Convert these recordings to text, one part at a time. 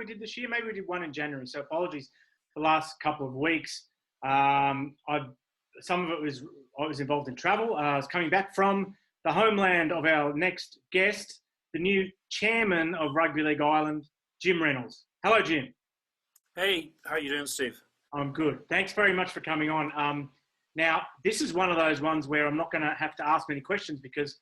did this year. Maybe we did one in January. So apologies for the last couple of weeks. Some of it was I was involved in travel. I was coming back from the homeland of our next guest, the new chairman of Rugby League Ireland, Jim Reynolds. Hello, Jim. Hey, how are you doing, Steve? I'm good. Thanks very much for coming on. Now, this is one of those ones where I'm not going to have to ask many questions because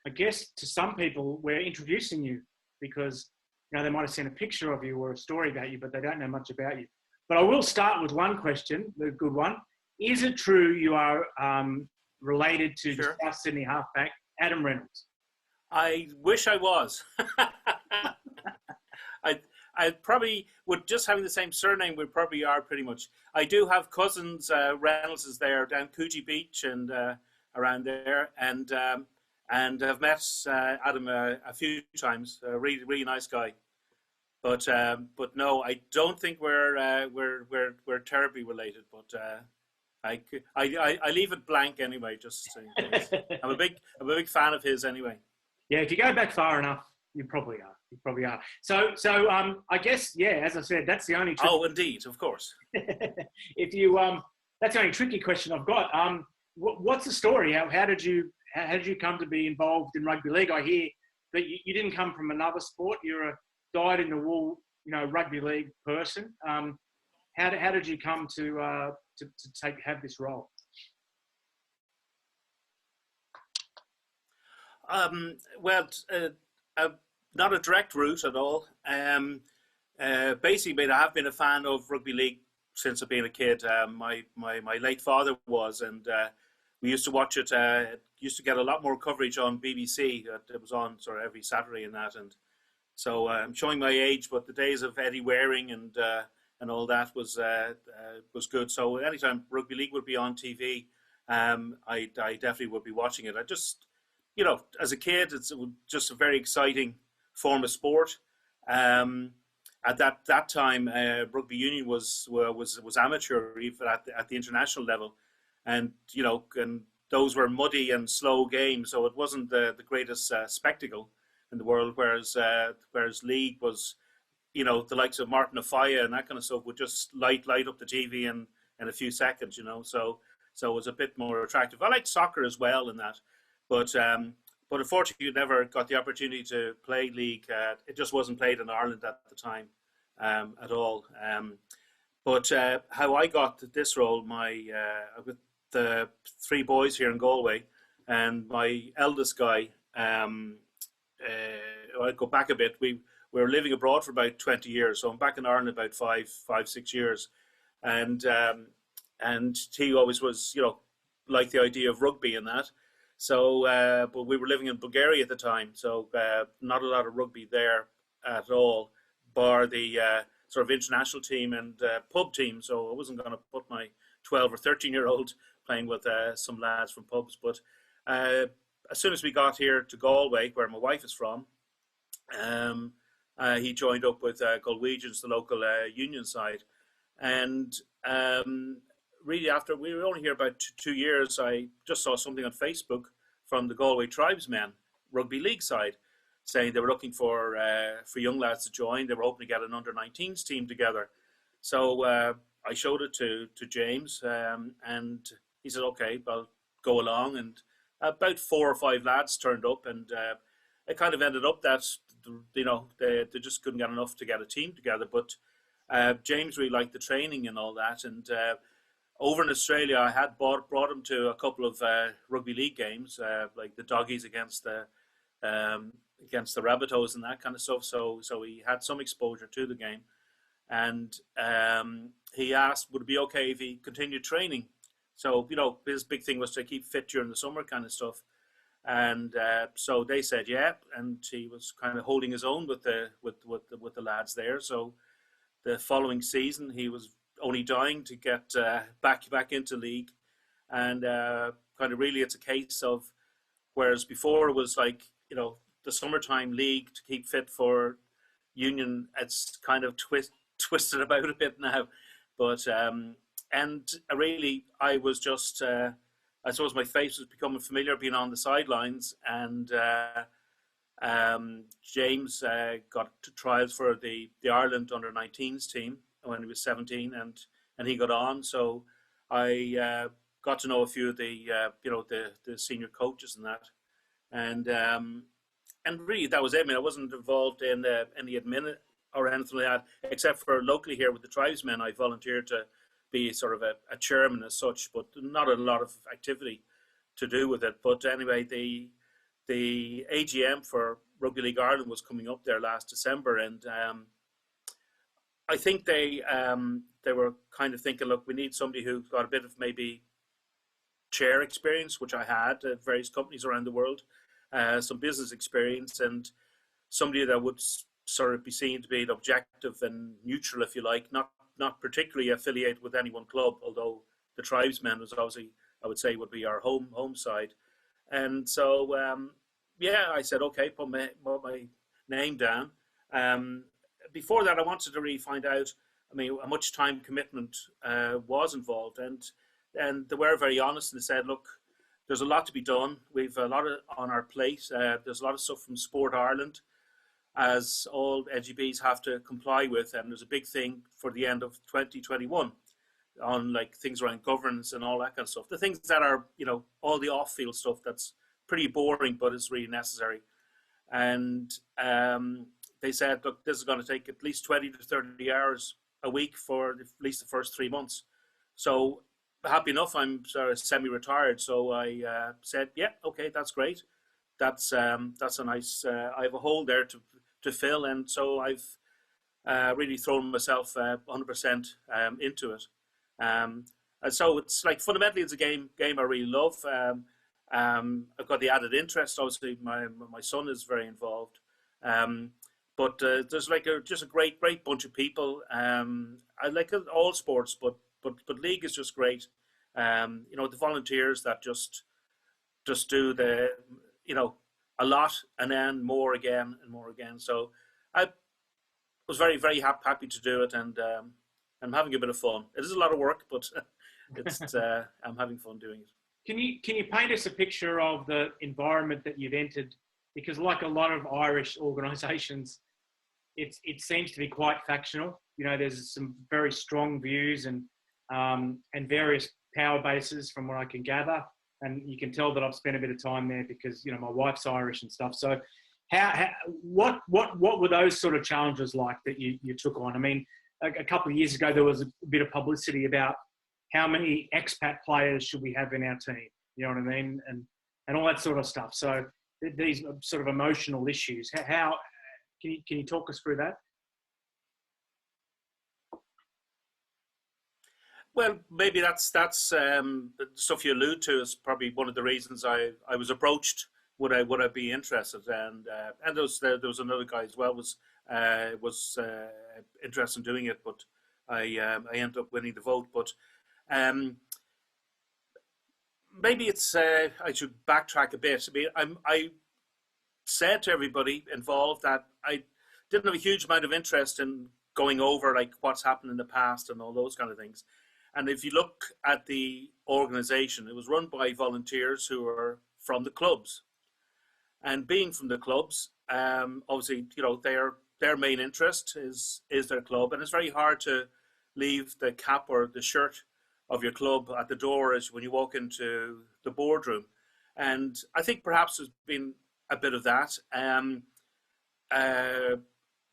I guess to some people we're introducing you because they might have seen a picture of you or a story about you, but they don't know much about you. But I will start with one question, the good one. Is it true you are related to the South Sydney halfback, Adam Reynolds? I wish I was. I probably would, just having the same surname, we probably are pretty much. I do have cousins, Reynolds is there down Coogee Beach and around there, and I've met Adam a few times. A really, really nice guy. But no, I don't think we're terribly related. But I leave it blank anyway. Just I'm a big fan of his anyway. Yeah, if you go back far enough, you probably are. So I guess as I said, that's the only. Oh, indeed, of course. If you that's the only tricky question I've got. What's the story? How did you come to be involved in rugby league? I hear that you didn't come from another sport. You're a dyed-in-the-wool, rugby league person. How did you come to have this role? Not a direct route at all. Basically, I have been a fan of rugby league since I've been a kid. My late father was, and we used to watch it. Used to get a lot more coverage on BBC. It was on sort of every Saturday and that. And so I'm showing my age, but the days of Eddie Waring and all that was good. So anytime rugby league would be on TV, I definitely would be watching it. I just, as a kid, it's just a very exciting form of sport. At that time, rugby union was amateur, even at the international level, and those were muddy and slow games, so it wasn't the greatest spectacle in the world. Whereas league was, the likes of Martin Ofaya and that kind of stuff would just light up the TV in a few seconds, so it was a bit more attractive. I liked soccer as well in that, but unfortunately, you never got the opportunity to play league. It just wasn't played in Ireland at the time at all. But how I got this role, with the three boys here in Galway, and my eldest guy, I'll go back a bit. We were living abroad for about 20 years, so I'm back in Ireland about 5-6 years, and he always was, liked the idea of rugby and that. So, but we were living in Bulgaria at the time, so not a lot of rugby there at all, bar the sort of international team and pub team. So I wasn't going to put my 12 or 13-year-old playing with some lads from pubs. But as soon as we got here to Galway, where my wife is from, he joined up with Galwegians, the local union side. And really, after we were only here about 2 years, I just saw something on Facebook from the Galway Tribesmen rugby league side saying they were looking for young lads to join. They were hoping to get an under-19s team together. So I showed it to James, and he said, "Okay, well, go along." And about 4 or 5 lads turned up, and it kind of ended up that they just couldn't get enough to get a team together. But James really liked the training and all that, and over in Australia, I had brought him to a couple of rugby league games, like the Doggies against the Rabbitohs and that kind of stuff. So he had some exposure to the game, and he asked, would it be okay if he continued training? So his big thing was to keep fit during the summer kind of stuff, and so they said yeah, and he was kind of holding his own with the lads there. So the following season, he was only dying to get back into league, and kind of really it's a case of, whereas before it was like the summertime league to keep fit for union, it's kind of twisted about a bit now, but and really I was just I suppose my face was becoming familiar being on the sidelines, and James got to trials for the Ireland under-19s team when he was 17, and he got on. So I got to know a few of the the senior coaches and that, and really that was it. I mean, I wasn't involved in any admin or anything like that, except for locally here with the tribesmen. I volunteered to be sort of a chairman as such, but not a lot of activity to do with it. But anyway, the AGM for Rugby League Ireland was coming up there last December, and I think they were kind of thinking, look, we need somebody who's got a bit of maybe chair experience, which I had at various companies around the world, some business experience, and somebody that would sort of be seen to be objective and neutral, if you like, not particularly affiliated with any one club, although the tribesmen was obviously, I would say, would be our home side. And so, I said, okay, put my name down. Before that, I wanted to really find out, I mean, how much time commitment was involved. And they were very honest and said, look, there's a lot to be done. We've a lot on our plate. There's a lot of stuff from Sport Ireland, as all NGBs have to comply with. And there's a big thing for the end of 2021 on like things around governance and all that kind of stuff. The things that are, all the off-field stuff that's pretty boring, but it's really necessary. And they said, look, this is going to take at least 20 to 30 hours a week for at least the first 3 months. So happy enough, I'm sort of semi-retired. So I said, yeah, okay, that's great. That's a nice, I have a hole there to fill. And so I've really thrown myself 100% into it. And so it's like fundamentally it's a game I really love. I've got the added interest. Obviously, my son is very involved. But there's like just a great bunch of people. I like all sports, but league is just great. The volunteers that just do the a lot and then more again and more again. So I was very very happy to do it, and I'm having a bit of fun. It is a lot of work, but it's I'm having fun doing it. Can you paint us a picture of the environment that you've entered? Because like a lot of Irish organisations, it seems to be quite factional. There's some very strong views and various power bases from what I can gather. And you can tell that I've spent a bit of time there because my wife's Irish and stuff. So what were those sort of challenges like that you took on? I mean, a couple of years ago there was a bit of publicity about how many expat players should we have in our team? You know what I mean? And all that sort of stuff. So these sort of emotional issues. How can you talk us through that? Well, maybe that's the stuff you allude to is probably one of the reasons I was approached. Would I be interested? And there was another guy as well was interested in doing it, but I ended up winning the vote. But maybe it's I should backtrack a bit. I mean, I said to everybody involved that I didn't have a huge amount of interest in going over like what's happened in the past and all those kind of things. And if you look at the organisation, it was run by volunteers who are from the clubs. And being from the clubs, obviously, their main interest is their club, and it's very hard to leave the cap or the shirt of your club at the door as when you walk into the boardroom. And I think perhaps there's been a bit of that.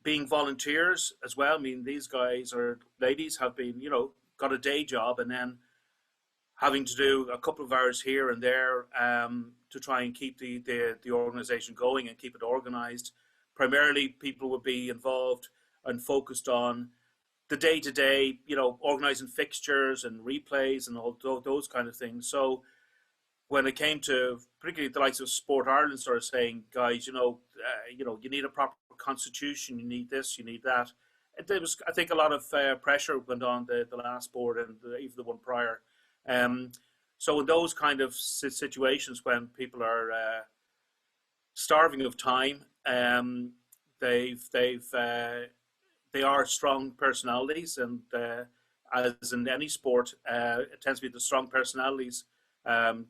Being volunteers as well. I mean, these guys or ladies have been, got a day job and then having to do a couple of hours here and there to try and keep the organisation going and keep it organised. Primarily, people would be involved and focused on the day-to-day, organising fixtures and replays and all those kind of things. So when it came to particularly the likes of Sport Ireland sort of saying, guys, you need a proper constitution, you need this, you need that. There was, I think, a lot of pressure went on the last board and even the one prior. So in those kind of situations when people are starving of time, they are strong personalities, and as in any sport, it tends to be the strong personalities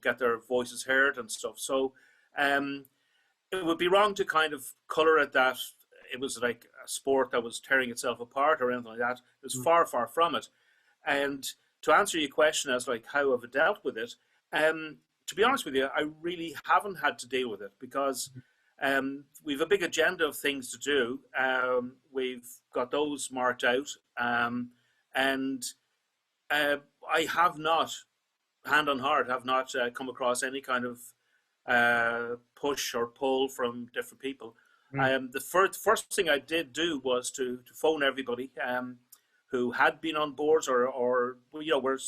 get their voices heard and stuff. So it would be wrong to kind of colour it that it was like a sport that was tearing itself apart or anything like that. It was far, far from it. And to answer your question as like how I've dealt with it, to be honest with you, I really haven't had to deal with it because we've a big agenda of things to do. We've got those marked out, and I have not, hand on heart, have not come across any kind of push or pull from different people. The first thing I did do was to phone everybody who had been on boards or were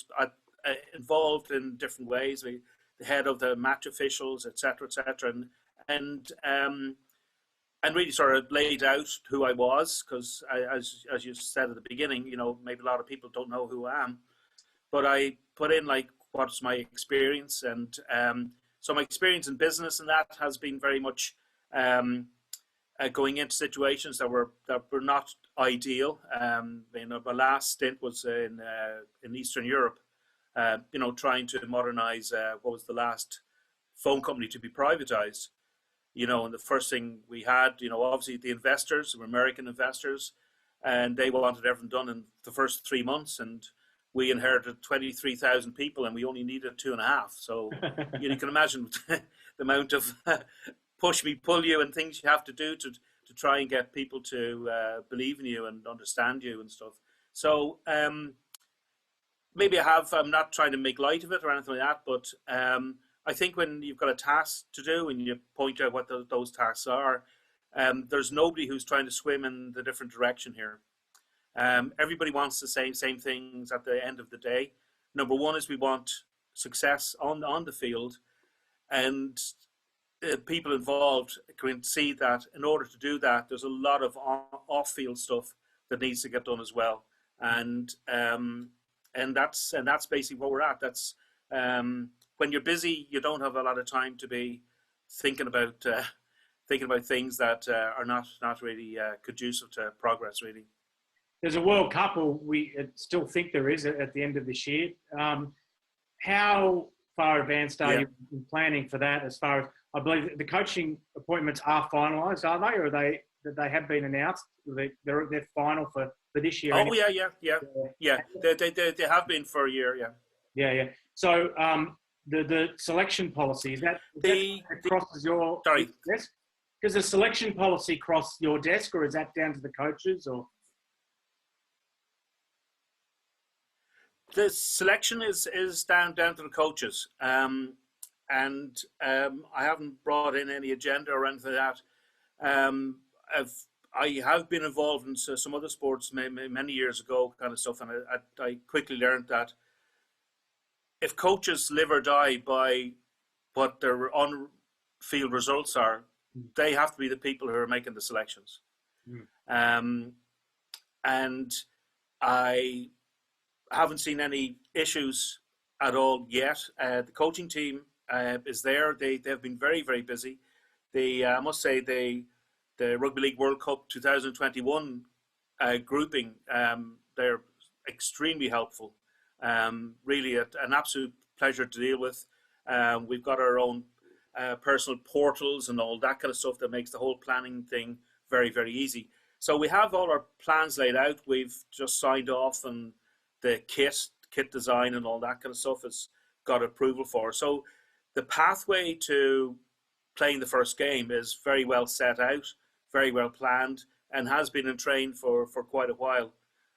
involved in different ways. The head of the match officials, etc., and really sort of laid out who I was because, as you said at the beginning, maybe a lot of people don't know who I am, but I put in like what's my experience, and so my experience in business and that has been very much going into situations that were not ideal. My last stint was in Eastern Europe, trying to modernize what was the last phone company to be privatized. And the first thing we had, obviously the investors were American investors, and they wanted everything done in the first 3 months, and we inherited 23,000 people, and we only needed 2.5. So you can imagine the amount of push me, pull you, and things you have to do to try and get people to believe in you and understand you and stuff. So maybe I'm not trying to make light of it or anything like that, but I think when you've got a task to do and you point out what those tasks are, there's nobody who's trying to swim in the different direction here. Everybody wants the same things at the end of the day. Number one is we want success on the field, and people involved can see that in order to do that, there's a lot of off-field stuff that needs to get done as well. And that's basically what we're at. That's when you're busy, you don't have a lot of time to be thinking about things that are not really conducive to progress, really. There's a World Cup, or we still think there is at the end of this year. How far advanced are you in planning for that? As far as I believe, the coaching appointments are finalised, are they, or they have been announced? They're final for this year. Oh anyway. Yeah. They have been for a year. Yeah. So the selection policy, is that crosses your desk? Does the selection policy cross your desk, or is that down to the coaches? Or the selection is down to the coaches, and I haven't brought in any agenda or anything like that. I have been involved in some other sports many years ago, kind of stuff, and I quickly learned that if coaches live or die by what their on-field results are, they have to be the people who are making the selections. And I haven't seen any issues at all yet. The coaching team is there. They've been very, very busy. I must say the Rugby League World Cup 2021 grouping, they're extremely helpful. Really an absolute pleasure to deal with. We've got our own personal portals and all that kind of stuff that makes the whole planning thing very, very easy. So we have all our plans laid out. We've just signed off, and the kit design and all that kind of stuff has got approval for. So the pathway to playing the first game is very well set out, very well planned, and has been in train for quite a while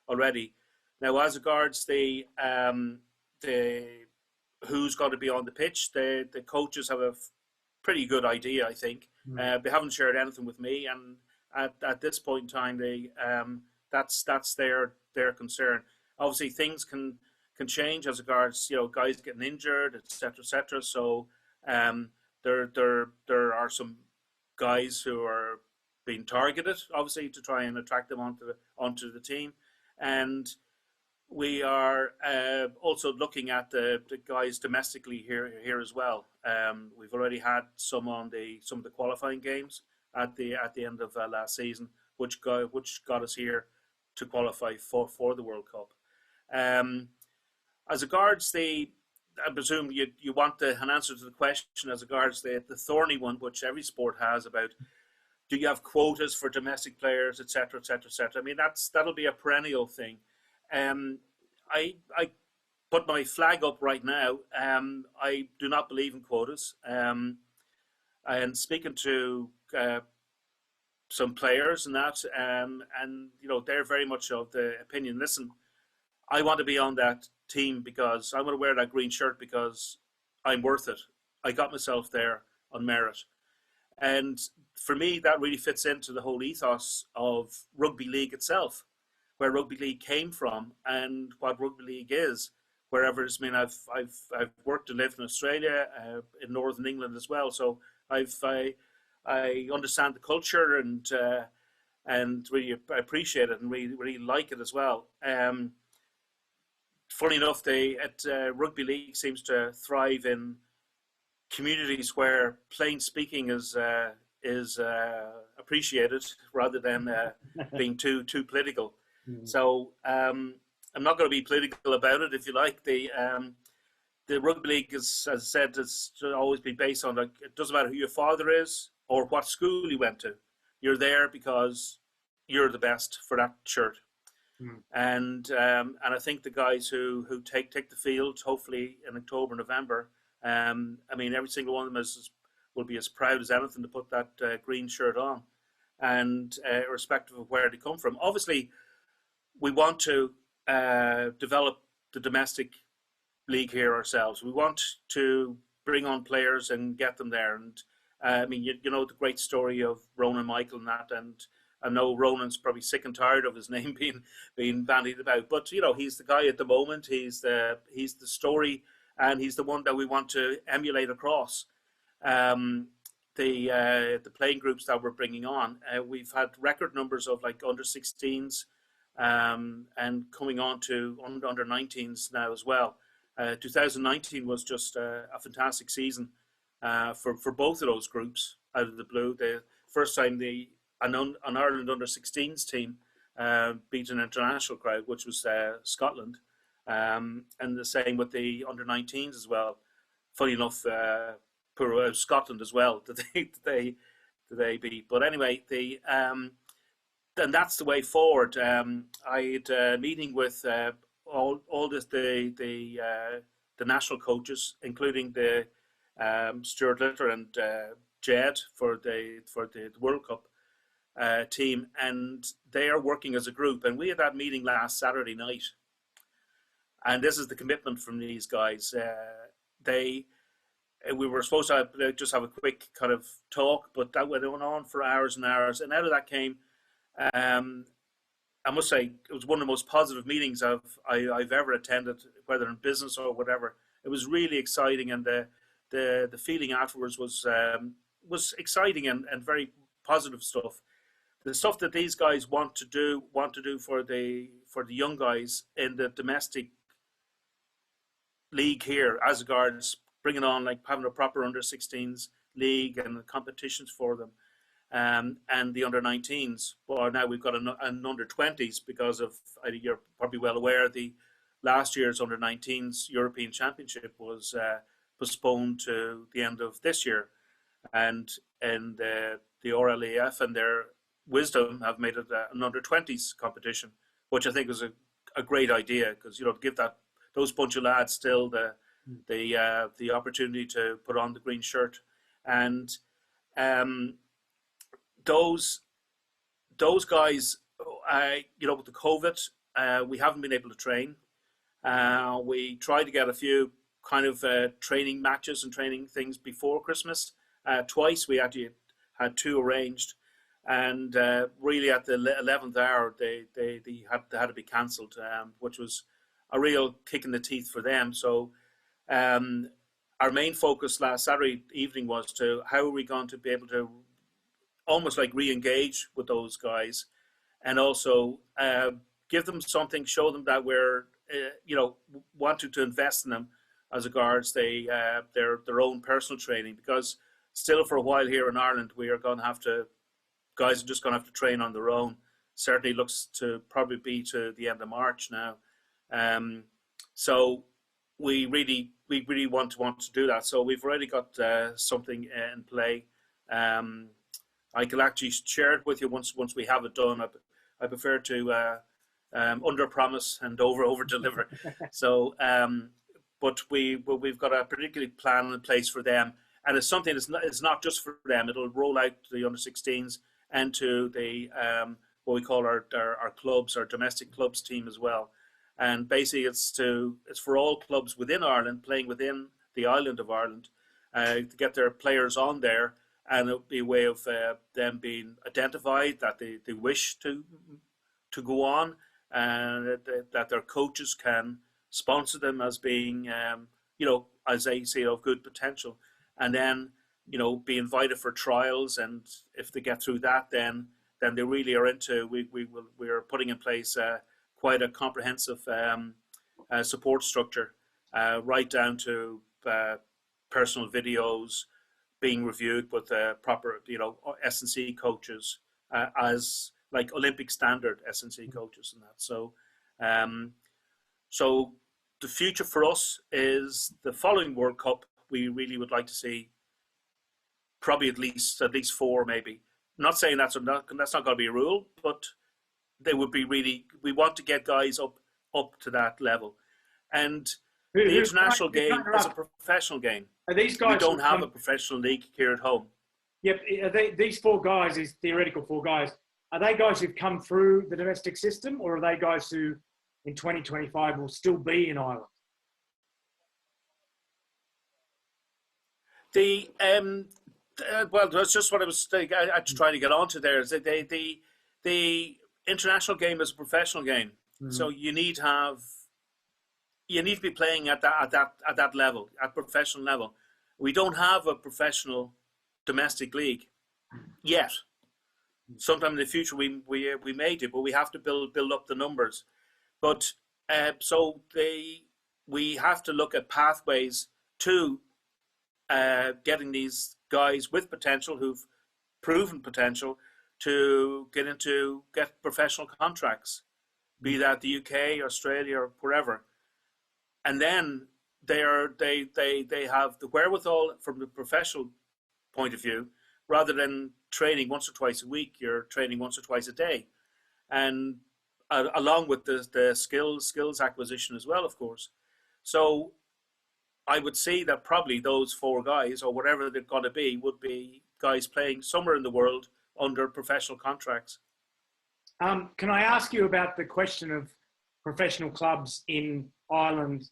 already. Now, as regards the who's got to be on the pitch, the coaches have a pretty good idea, I think. They haven't shared anything with me, and at this point in time, that's their concern. Obviously, things can change as regards guys getting injured, etc. So there are some guys who are being targeted, obviously, to try and attract them onto the team, and we are also looking at the guys domestically here as well. We've already had some of the qualifying games at the end of last season, which got us here to qualify for the World Cup. As regards the I presume you want an answer to the question as regards the thorny one, which every sport has, about do you have quotas for domestic players, etc., etc., etc. I mean, that'll be a perennial thing. I put my flag up right now. I do not believe in quotas. And speaking to some players and that, and they're very much of the opinion. Listen, I want to be on that team because I want to wear that green shirt because I'm worth it. I got myself there on merit. And for me, that really fits into the whole ethos of rugby league itself, where rugby league came from and what rugby league is. Wherever it's been, I've worked and lived in Australia, in Northern England as well. So I understand the culture and really appreciate it and really like it as well. Funny enough, rugby league seems to thrive in communities where plain speaking is appreciated rather than being too political. So I'm not going to be political about it, if you like. The rugby league is, as I said, it's always been based on, like, it doesn't matter who your father is or what school you went to. You're there because you're the best for that shirt. And I think the guys who take the field, hopefully in October, November, I mean, every single one of them will be as proud as anything to put that green shirt on, and irrespective of where they come from. Obviously, we want to develop the domestic league here ourselves. We want to bring on players and get them there. And I mean, you know the great story of Ronan Michael and that, and I know Ronan's probably sick and tired of his name being bandied about, but he's the guy at the moment. He's the story, and he's the one that we want to emulate across the playing groups that we're bringing on. We've had record numbers of like under 16s and coming on to under 19s now as well. 2019 was just a fantastic season for both of those groups out of the blue. The first time an Ireland under 16s team beat an international crowd, which was Scotland, and the same with the under 19s as well. Funny enough, poor Scotland as well that they beat. But anyway, and that's the way forward. I had a meeting with all the national coaches, including the Stuart Litter and Jed for the World Cup team, and they are working as a group. And we had that meeting last Saturday night, and this is the commitment from these guys. We were supposed to just have a quick kind of talk, but that went on for hours and hours. And out of that came, I must say, it was one of the most positive meetings I've ever attended, whether in business or whatever. It was really exciting, and the feeling afterwards was exciting and very positive stuff. The stuff that these guys want to do for the young guys in the domestic league here, as regards bringing on, like, having a proper under 16s league and the competitions for them, and the under 19s. Well, now we've got an under 20s because of, you're probably well aware, the last year's under 19s European Championship was postponed to the end of this year, and the RLAF and their wisdom have made it an under 20s competition, which I think was a great idea, because give those bunch of lads still the opportunity to put on the green shirt. And those guys, with the COVID, we haven't been able to train. We tried to get a few kind of training matches and training things before Christmas. Twice we actually had two arranged, and really at the 11th hour they had to be cancelled, which was a real kick in the teeth for them. So our main focus last Saturday evening was to how are we going to be able to almost like re-engage with those guys, and also give them something, show them that we're wanting to invest in them as regards their own personal training, because still for a while here in Ireland we are going to have to, guys are just going to have to train on their own. Certainly looks to probably be to the end of March now. So we really want to do that. So we've already got something in play. I can actually share it with you once we have it done. I prefer to under promise and over deliver. So, but we've got a particular plan in place for them, and it's something it's not just for them. It'll roll out to the under-16s and to the what we call our clubs, our domestic clubs team as well. And basically, it's for all clubs within Ireland playing within the island of Ireland to get their players on there, and it'll be a way of them being identified that they wish to go on, and that their coaches can sponsor them as being as they say, of good potential, and then be invited for trials, and if they get through that, then they really are into. We are putting in place quite a comprehensive support structure, right down to personal videos being reviewed with proper S&C coaches, as like Olympic standard S&C coaches and that. So so the future for us is the following World Cup. We really would like to see probably at least 4, maybe. I'm not saying that's not going to be a rule, but they would be really. We want to get guys up to that level, and the international game is a professional game. Are these guys? We don't have a professional league here at home. Yep. These 4 guys, these theoretical 4 guys, are they guys who've come through the domestic system, or are they guys who in 2025 will still be in Ireland? Well, that's just what I was trying to get onto there. Is that the international game is a professional game, so you need to be playing at that level, at professional level. We don't have a professional domestic league yet. Sometime in the future we may do, but we have to build up the numbers. But we have to look at pathways to getting these guys with potential, who've proven potential, to get professional contracts, be that the UK, Australia, or wherever, and then they have the wherewithal from the professional point of view, rather than training once or twice a week. You're training once or twice a day, and along with the skills acquisition as well, of course. So I would say that probably those 4 guys, or whatever they're going to be, would be guys playing somewhere in the world under professional contracts. Can I ask you about the question of professional clubs in Ireland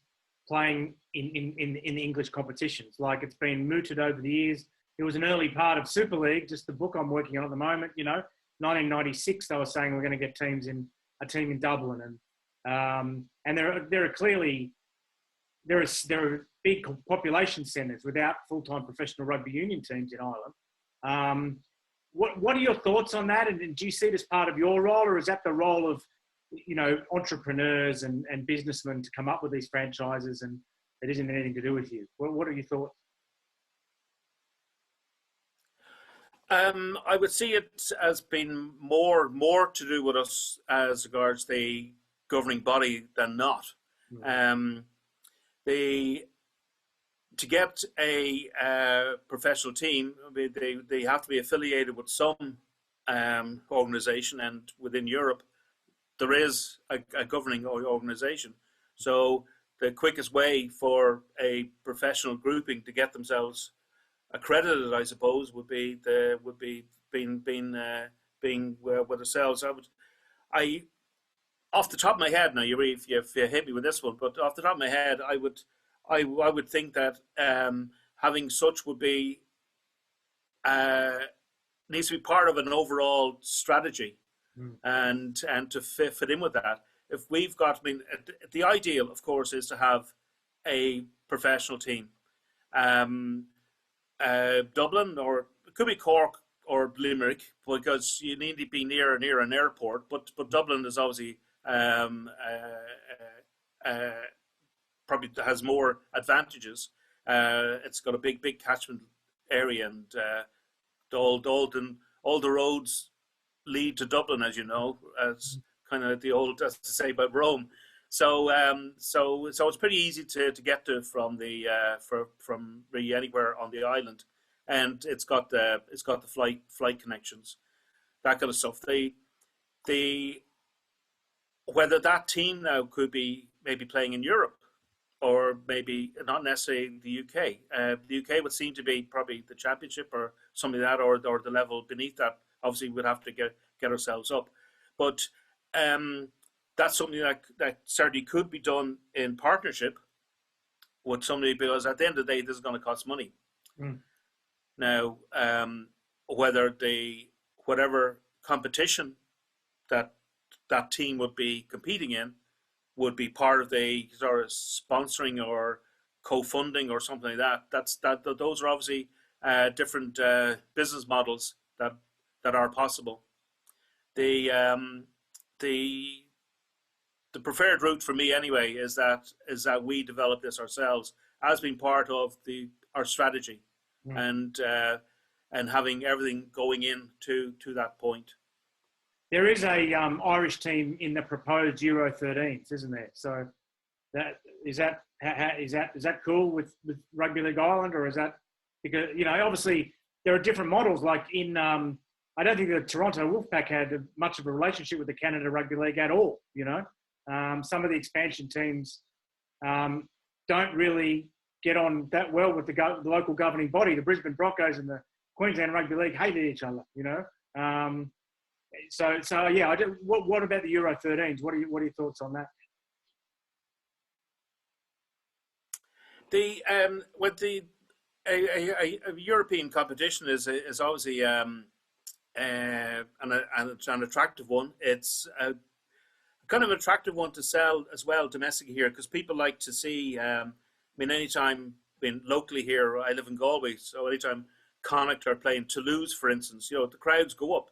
playing in the English competitions? Like, it's been mooted over the years. It was an early part of Super League, just the book I'm working on at the moment. 1996, they were saying we're going to get a team in Dublin, and there are big population centres without full-time professional rugby union teams in Ireland. What are your thoughts on that? And do you see it as part of your role, or is that the role of entrepreneurs and businessmen to come up with these franchises, and it isn't anything to do with you? What are your thoughts? I would see it as being more to do with us as regards the governing body than not. To get a professional team, they have to be affiliated with some organisation, and within Europe there is a governing organisation. So the quickest way for a professional grouping to get themselves accredited, I suppose, would be being with ourselves. I off the top of my head now, you hit me with this one, but off the top of my head, I would think that having such would be needs to be part of an overall strategy, and to fit in with that. If we've got, the ideal, of course, is to have a professional team. Dublin, or it could be Cork or Limerick, because you need to be near an airport. But Dublin is obviously probably has more advantages. It's got a big catchment area, and all the roads lead to Dublin, as you know, as kind of the old, as to say, about Rome. So it's pretty easy to get to from the from really anywhere on the island, and it's got the flight connections, that kind of stuff. The whether that team now could be maybe playing in Europe, or maybe not necessarily the UK. The UK would seem to be probably the championship or something like that, or the level beneath that. Obviously, we'd have to get ourselves up, but that's something that certainly could be done in partnership with somebody, because at the end of the day, this is going to cost money. Now, whether whatever competition that team would be competing in would be part of the sort of sponsoring or co-funding or something like that. Those are obviously different business models that are possible. The preferred route for me anyway is that we develop this ourselves as being part of our strategy, and having everything going in to that point. There is a Irish team in the proposed Euro 13s, isn't there? So is that cool with Rugby League Ireland, or is that because obviously there are different models? Like in I don't think the Toronto Wolfpack had much of a relationship with the Canada Rugby League at all. Some of the expansion teams don't really get on that well with the local governing body. The Brisbane Broncos and the Queensland Rugby League hated each other. So yeah. What about the Euro 13s? What are your thoughts on that? A European competition is obviously an attractive one. It's a kind of attractive one to sell as well domestically here, because people like to see. Anytime locally here, I live in Galway, so anytime Connacht are playing Toulouse, for instance, the crowds go up.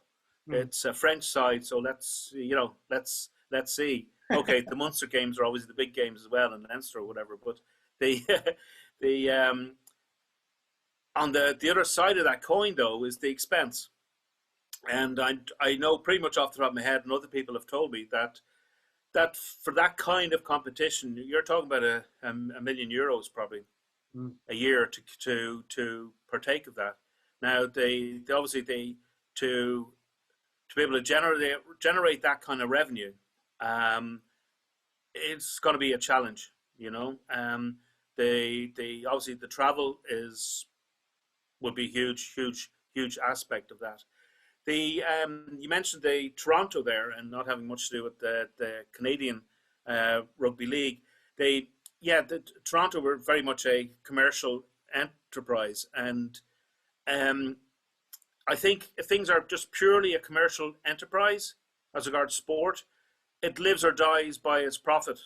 It's a French side, so let's see. Okay, the Munster games are always the big games as well, and Leinster or whatever. But on the other side of that coin, though, is the expense. And I know pretty much off the top of my head, and other people have told me that for that kind of competition, you're talking about a million euros probably a year to partake of that. Now they obviously to be able to generate that kind of revenue, it's going to be a challenge. Obviously the travel will be huge aspect of that. You mentioned the Toronto there, and not having much to do with the Canadian Rugby League. The Toronto were very much a commercial enterprise, and I think if things are just purely a commercial enterprise as regards sport, it lives or dies by its profit.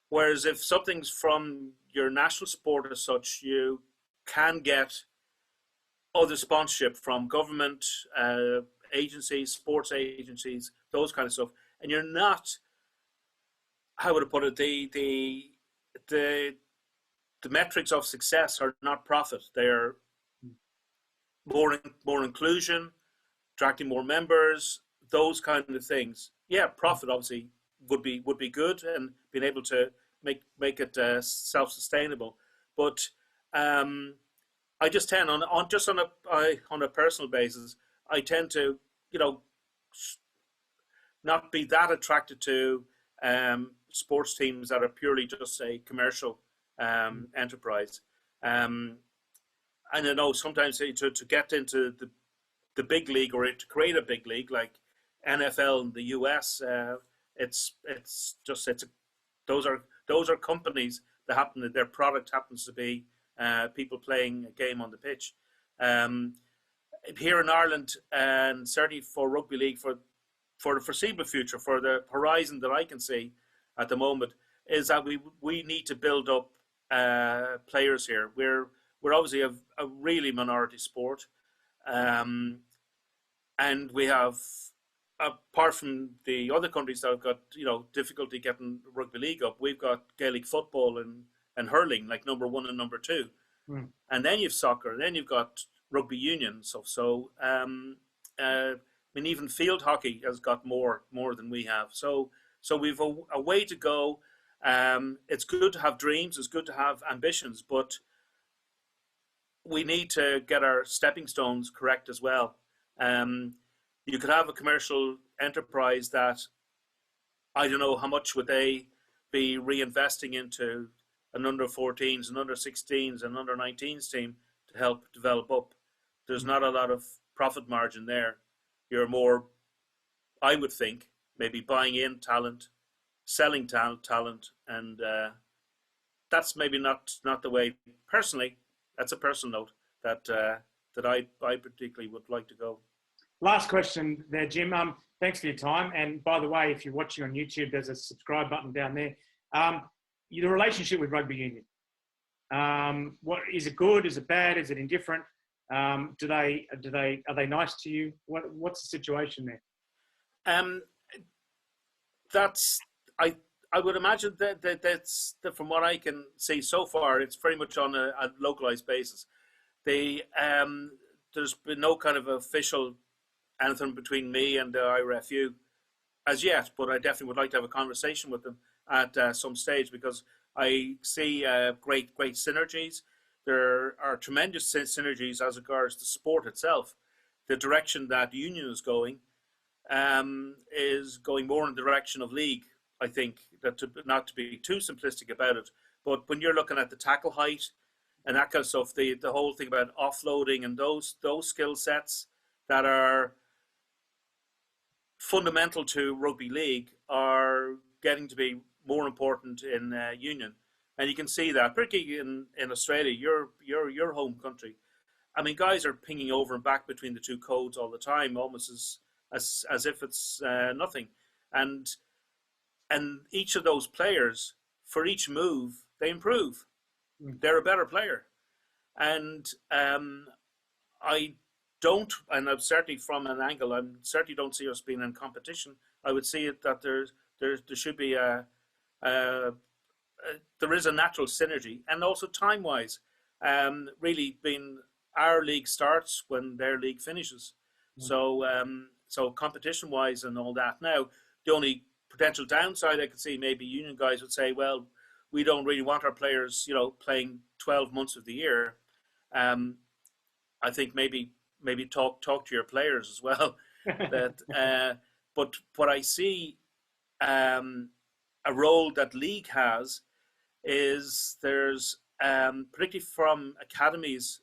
Whereas if something's from your national sport as such, you can get other sponsorship from government agencies, sports agencies, those kind of stuff, and you're not, how would I put it, the metrics of success are not profit. They're more inclusion, attracting more members, those kind of things. Yeah, profit obviously would be good, and being able to make it self-sustainable. But I just tend on a personal basis, I tend to not be that attracted to sports teams that are purely just a commercial enterprise. And I know sometimes to get into the big league, or to create a big league like NFL in the US, those are companies that their product happens to be people playing a game on the pitch. Here in Ireland, and certainly for rugby league, for the foreseeable future, for the horizon that I can see at the moment, is that we need to build up players here. We're obviously a really minority sport, and we have, apart from the other countries that have got difficulty getting rugby league up, we've got Gaelic football and hurling, like number 1 and number 2, and then you've soccer, then you've got rugby union stuff. So even field hockey has got more than we have. So So we've a way to go. It's good to have dreams. It's good to have ambitions, but we need to get our stepping stones correct as well. You could have a commercial enterprise that, I don't know how much would they be reinvesting into an under 14s, an under 16s, an under 19s team to help develop up. There's not a lot of profit margin there. You're more, I would think, maybe buying in talent, selling talent, and that's maybe not the way. Personally, that's a personal note that I particularly would like to go. Last question there, Jim. Thanks for your time. And by the way, if you're watching on YouTube, there's a subscribe button down there. The relationship with rugby union. What is it good? Is it bad? Is it indifferent? Are they nice to you? What's the situation there? I would imagine that's from what I can see so far, it's very much on a localized basis. There's been no kind of official anything between me and the IRFU as yet, but I definitely would like to have a conversation with them at some stage, because I see great synergies. There are tremendous synergies as regards the sport itself. The direction that the union is going more in the direction of league. I think that not to be too simplistic about it, but when you're looking at the tackle height and that kind of stuff, the whole thing about offloading and those skill sets that are fundamental to rugby league are getting to be more important in union, and you can see that particularly in Australia, your home country. I mean, guys are pinging over and back between the two codes all the time, almost as if it's nothing, and each of those players, for each move, they improve. They're a better player, and I don't, and I'm certainly from an angle, I certainly don't see us being in competition. I would see it that there should be there is a natural synergy, and also time-wise, really being our league starts when their league finishes. So competition-wise and all that. Now, the only potential downside I could see, maybe union guys would say, well, we don't really want our players, playing 12 months of the year. I think maybe talk to your players as well. But what I see, a role that league has is there's particularly from academies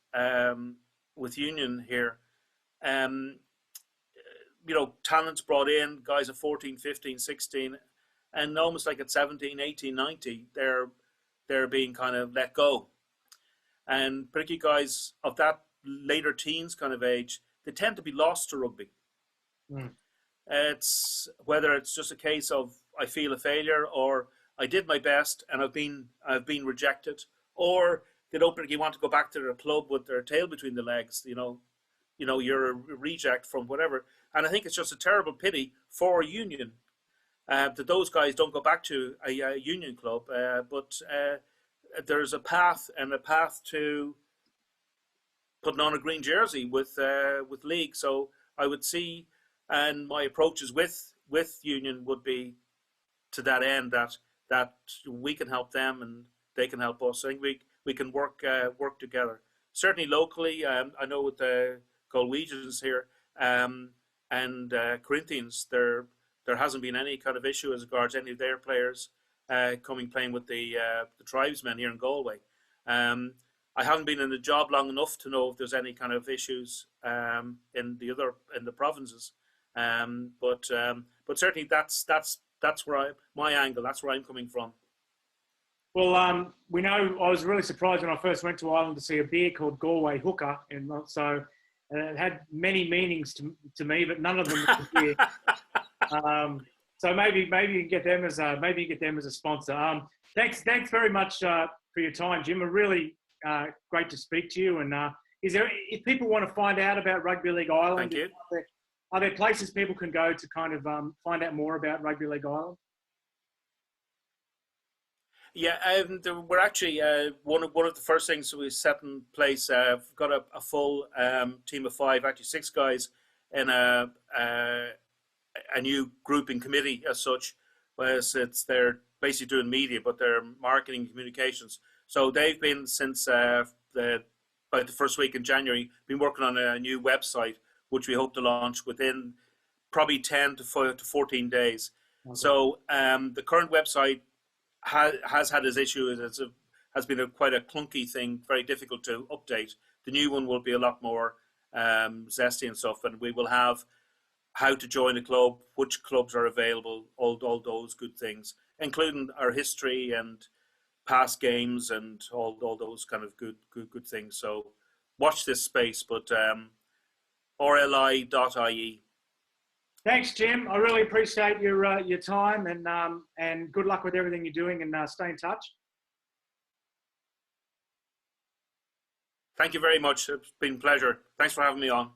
with union here, talents brought in, guys of 14, 15, 16, and almost like at 17, 18, 19, they're being kind of let go. And particularly guys of that later teens kind of age, they tend to be lost to rugby. It's whether it's just a case of I feel a failure, or I did my best and I've been rejected, or they don't particularly want to go back to their club with their tail between the legs. You're a reject from whatever. And I think it's just a terrible pity for a union that those guys don't go back to a union club. But there's a path to putting on a green jersey with league. So I would see, and my approaches with union would be to that end, that we can help them and they can help us. I think we can work together. Certainly locally, I know with the Galwegians here and Corinthians, there hasn't been any kind of issue as regards any of their players playing with the tribesmen here in Galway. I haven't been in the job long enough to know if there's any kind of issues in the provinces. But certainly that's where my angle. That's where I'm coming from. Well, we know I was really surprised when I first went to Ireland to see a beer called Galway Hooker, and so it had many meanings to me, but none of them was beer. So maybe you can get them as a sponsor. Thanks very much for your time, Jim. Really great to speak to you. And if people want to find out about Rugby League Ireland, thank you. Are there places people can go to kind of find out more about Rugby League Ireland? Yeah, we're actually one of the first things we set in place. We've got a full team of 5, actually 6 guys in a new grouping committee as such, whereas they're basically doing media, but they're marketing and communications. So they've been since about the first week in January, been working on a new website, which we hope to launch within probably 10 to 14 days. Okay. So the current website has had its issues. Has been quite a clunky thing, very difficult to update. The new one will be a lot more zesty and stuff, and we will have how to join a club, which clubs are available, all those good things, including our history and past games and all those kind of good things. So watch this space, but rli.ie. Thanks, Jim. I really appreciate your time, and good luck with everything you're doing, and stay in touch. Thank you very much. It's been a pleasure. Thanks for having me on.